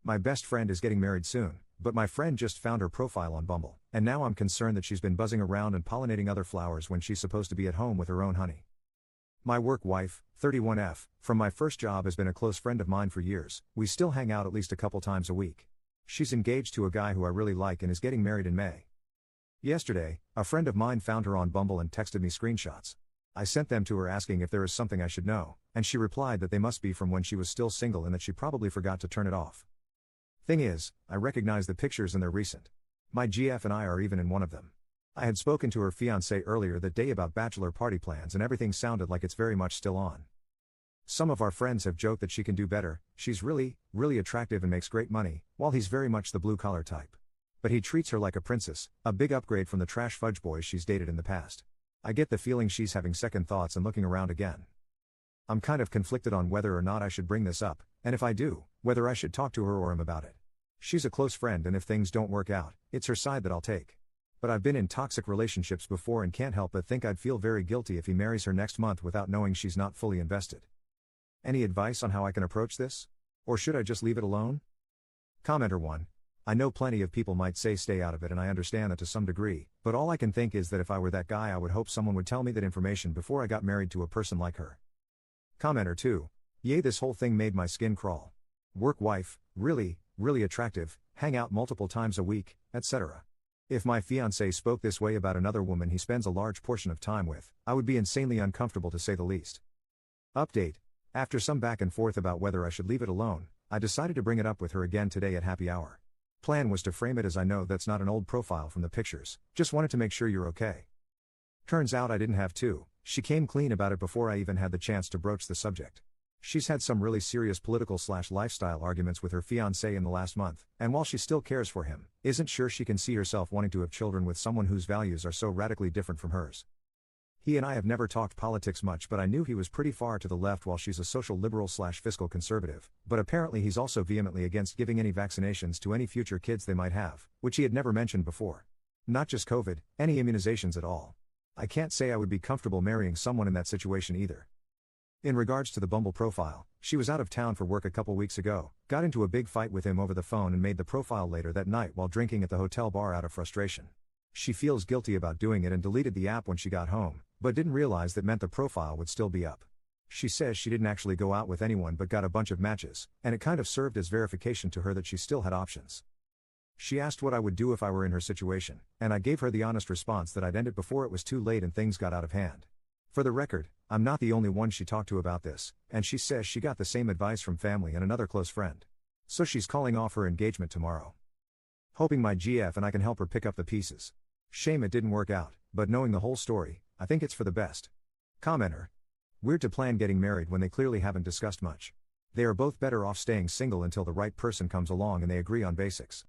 My best friend is getting married soon, but my friend just found her profile on Bumble, and now I'm concerned that she's been buzzing around and pollinating other flowers when she's supposed to be at home with her own honey. My work wife, 31F, from my first job has been a close friend of mine for years. We still hang out at least a couple times a week. She's engaged to a guy who I really like and is getting married in May. Yesterday, a friend of mine found her on Bumble and texted me screenshots. I sent them to her asking if there is something I should know, and she replied that they must be from when she was still single and that she probably forgot to turn it off. Thing is, I recognize the pictures and they're recent. My GF and I are even in one of them. I had spoken to her fiancé earlier that day about bachelor party plans and everything sounded like it's very much still on. Some of our friends have joked that she can do better, she's really attractive and makes great money, while he's very much the blue-collar type. But he treats her like a princess, a big upgrade from the trash fudge boys she's dated in the past. I get the feeling she's having second thoughts and looking around again. I'm kind of conflicted on whether or not I should bring this up, and if I do, whether I should talk to her or him about it. She's a close friend and if things don't work out, it's her side that I'll take. But I've been in toxic relationships before and can't help but think I'd feel very guilty if he marries her next month without knowing she's not fully invested. Any advice on how I can approach this? Or should I just leave it alone? Commenter 1. I know plenty of people might say stay out of it and I understand that to some degree, but all I can think is that if I were that guy I would hope someone would tell me that information before I got married to a person like her. Commenter 2. Yay, this whole thing made my skin crawl. Work wife, really attractive, hang out multiple times a week, etc. If my fiancé spoke this way about another woman he spends a large portion of time with, I would be insanely uncomfortable to say the least. Update. After some back and forth about whether I should leave it alone, I decided to bring it up with her again today at happy hour. Plan was to frame it as I know that's not an old profile from the pictures, just wanted to make sure you're okay. Turns out I didn't have to, she came clean about it before I even had the chance to broach the subject. She's had some really serious political/lifestyle arguments with her fiancé in the last month, and while she still cares for him, isn't sure she can see herself wanting to have children with someone whose values are so radically different from hers. He and I have never talked politics much, but I knew he was pretty far to the left while she's a social liberal/fiscal conservative, but apparently he's also vehemently against giving any vaccinations to any future kids they might have, which he had never mentioned before. Not just COVID, any immunizations at all. I can't say I would be comfortable marrying someone in that situation either. In regards to the Bumble profile, she was out of town for work a couple weeks ago, got into a big fight with him over the phone and made the profile later that night while drinking at the hotel bar out of frustration. She feels guilty about doing it and deleted the app when she got home, but didn't realize that meant the profile would still be up. She says she didn't actually go out with anyone but got a bunch of matches, and it kind of served as verification to her that she still had options. She asked what I would do if I were in her situation, and I gave her the honest response that I'd end it before it was too late and things got out of hand. For the record, I'm not the only one she talked to about this, and she says she got the same advice from family and another close friend. So she's calling off her engagement tomorrow. Hoping my GF and I can help her pick up the pieces. Shame it didn't work out, but knowing the whole story, I think it's for the best. Commenter. Weird to plan getting married when they clearly haven't discussed much. They are both better off staying single until the right person comes along and they agree on basics.